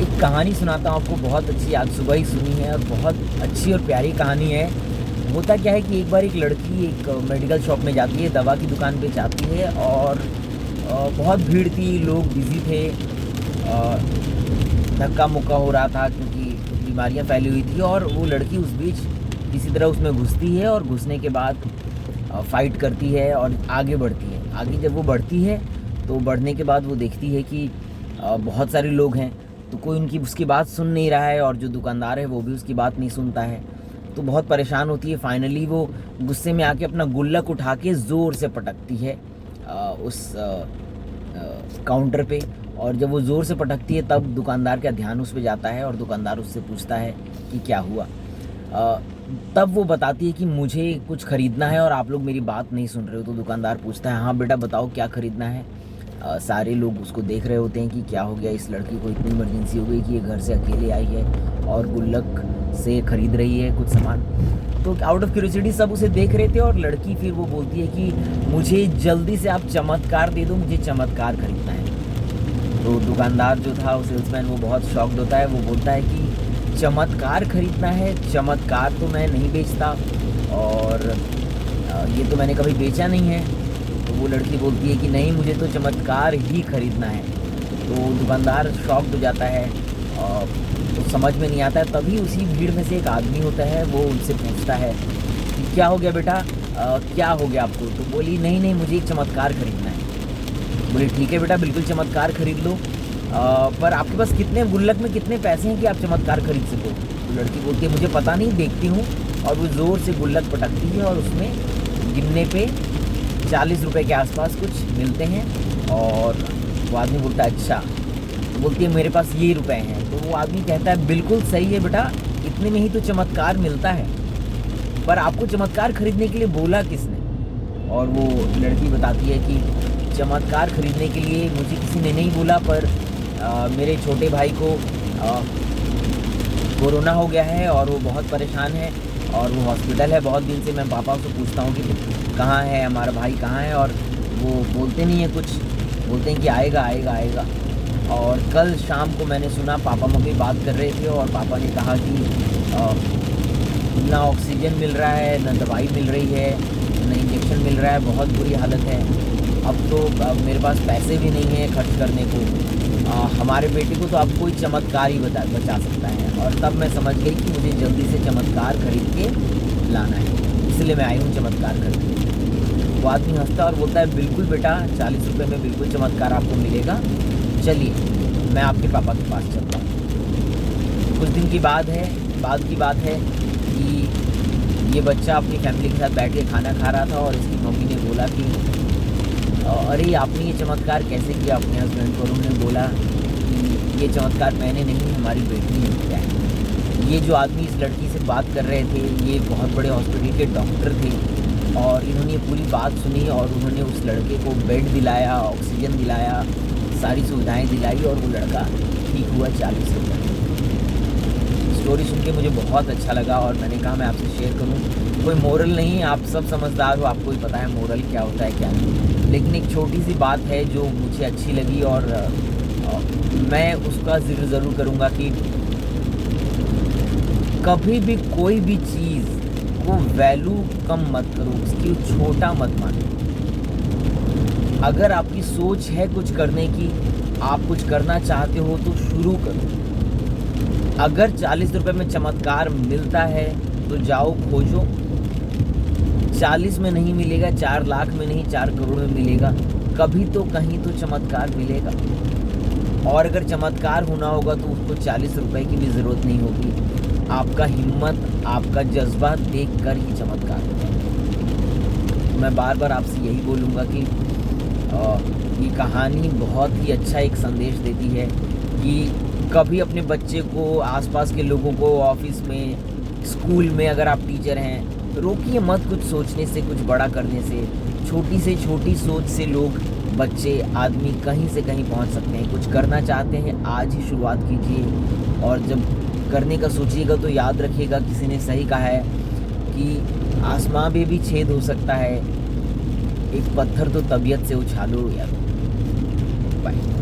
एक कहानी सुनाता हूँ आपको, बहुत अच्छी, आज सुबह ही सुनी है और बहुत अच्छी और प्यारी कहानी है। होता क्या है कि एक बार एक लड़की एक मेडिकल शॉप में जाती है, दवा की दुकान पे जाती है और बहुत भीड़ थी, लोग बिज़ी थे, धक्का मुक्का हो रहा था क्योंकि कुछ बीमारियाँ फैली हुई थी। और वो लड़की उस बीच किसी तरह उसमें घुसती है और घुसने के बाद फ़ाइट करती है और आगे बढ़ती है। आगे जब वो बढ़ती है तो बढ़ने के बाद वो देखती है कि बहुत सारे लोग हैं, तो कोई उनकी उसकी बात सुन नहीं रहा है और जो दुकानदार है वो भी उसकी बात नहीं सुनता है। तो बहुत परेशान होती है। फाइनली वो गुस्से में आके अपना गुल्लक उठा के ज़ोर से पटकती है उस काउंटर पे। और जब वो ज़ोर से पटकती है तब दुकानदार का ध्यान उस पे जाता है और दुकानदार उससे पूछता है कि क्या हुआ। तब वो बताती है कि मुझे कुछ ख़रीदना है और आप लोग मेरी बात नहीं सुन रहे हो। तो दुकानदार पूछता है, हाँ बेटा बताओ क्या ख़रीदना है। सारे लोग उसको देख रहे होते हैं कि क्या हो गया, इस लड़की को इतनी इमरजेंसी हो गई कि ये घर से अकेले आई है और गुल्लक से ख़रीद रही है कुछ सामान। तो आउट ऑफ क्यूरियोसिटी सब उसे देख रहे थे और लड़की फिर वो बोलती है कि मुझे जल्दी से आप चमत्कार दे दो, मुझे चमत्कार खरीदना है। तो दुकानदार जो था वो सेल्समैन, वो बहुत शॉक्ड होता है। वो बोलता है कि चमत्कार खरीदना है, चमत्कार तो मैं नहीं बेचता और ये तो मैंने कभी बेचा नहीं है। तो वो लड़की बोलती है कि नहीं, मुझे तो चमत्कार ही खरीदना है। तो दुकानदार शॉक्ड हो जाता है और तो समझ में नहीं आता है। तभी उसी भीड़ में से एक आदमी होता है, वो उनसे पूछता है कि क्या हो गया बेटा, क्या हो गया आपको। तो बोली नहीं नहीं, मुझे एक चमत्कार खरीदना है। बोली ठीक है बेटा, बिल्कुल चमत्कार खरीद लो, पर आपके पास कितने गुल्लक में कितने पैसे हैं कि आप चमत्कार खरीद सको। तो लड़की बोलती है मुझे पता नहीं, देखती हूँ। और वो ज़ोर से गुल्लक पटकती है और उसमें गिनने पे 40 रुपये के आसपास कुछ मिलते हैं। और वो आदमी बोलता है अच्छा। तो बोलती है मेरे पास ये रुपए हैं। तो वो आदमी कहता है बिल्कुल सही है बेटा, इतने में ही तो चमत्कार मिलता है, पर आपको चमत्कार खरीदने के लिए बोला किसने। और वो लड़की बताती है कि चमत्कार खरीदने के लिए मुझे किसी ने नहीं बोला, पर मेरे छोटे भाई को कोरोना हो गया है और वो बहुत परेशान है और वो हॉस्पिटल है बहुत दिन से। मैं पापा से पूछता हूँ कि कहाँ है हमारा भाई, कहाँ है, और वो बोलते नहीं है कुछ, बोलते हैं कि आएगा आएगा आएगा। और कल शाम को मैंने सुना पापा मम्मी बात कर रहे थे और पापा ने कहा कि ना ऑक्सीजन मिल रहा है, ना दवाई मिल रही है, ना इंजेक्शन मिल रहा है, बहुत बुरी हालत है। अब तो मेरे पास पैसे भी नहीं हैं खर्च करने को। हमारे बेटे को तो अब कोई चमत्कार ही बचा सकता है। और तब मैं समझ गई कि मुझे जल्दी से चमत्कार खरीद के लाना है, इसलिए मैं आई हूँ चमत्कार खरीदने। वो आदमी हंसता और बोलता है बिल्कुल बेटा, 40 रुपये में बिल्कुल चमत्कार आपको मिलेगा, चलिए मैं आपके पापा के पास चलता हूँ। कुछ दिन की बाद की बात है कि ये बच्चा अपनी फैमिली के साथ बैठ के खाना खा रहा था और इसकी मम्मी ने बोला कि अरे आपने ये चमत्कार कैसे किया अपने हस्बैंड को। उन्होंने बोला कि ये चमत्कार मैंने नहीं, हमारी बेटी ने किया है। ये जो आदमी इस लड़की से बात कर रहे थे ये बहुत बड़े हॉस्पिटल के डॉक्टर थे और इन्होंने पूरी बात सुनी और उन्होंने उस लड़के को बेड दिलाया, ऑक्सीजन दिलाया, सारी सुविधाएं दिलाई और वो लड़का ठीक हुआ 40 रुपये। स्टोरी सुन के मुझे बहुत अच्छा लगा और मैंने कहा मैं आपसे शेयर करूं। कोई मोरल नहीं, आप सब समझदार हो, आपको ही पता है मोरल क्या होता है क्या नहीं, लेकिन एक छोटी सी बात है जो मुझे अच्छी लगी और मैं उसका जिक्र ज़रूर करूंगा कि कभी भी कोई भी चीज़ को वैल्यू कम मत करो, उसकी छोटा मत मानो। अगर आपकी सोच है कुछ करने की, आप कुछ करना चाहते हो तो शुरू करो। अगर 40 रुपये में चमत्कार मिलता है तो जाओ खोजो। 40 में नहीं मिलेगा, 4 लाख में नहीं, 4 करोड़ में मिलेगा, कभी तो कहीं तो चमत्कार मिलेगा। और अगर चमत्कार होना होगा तो उसको 40 रुपये की भी ज़रूरत नहीं होगी। आपका हिम्मत, आपका जज्बा देख कर ही चमत्कार होगा। तो मैं बार बार आपसे यही बोलूँगा कि ये कहानी बहुत ही अच्छा एक संदेश देती है कि कभी अपने बच्चे को, आसपास के लोगों को, ऑफिस में, स्कूल में अगर आप टीचर हैं, रोकिए मत कुछ सोचने से, कुछ बड़ा करने से। छोटी से छोटी सोच से लोग, बच्चे, आदमी कहीं से कहीं पहुंच सकते हैं। कुछ करना चाहते हैं, आज ही शुरुआत कीजिए और जब करने का सोचिएगा तो याद रखिएगा, किसी ने सही कहा है कि आसमां में भी छेद हो सकता है, एक पत्थर तो तबीयत से उछालो यार। बाय।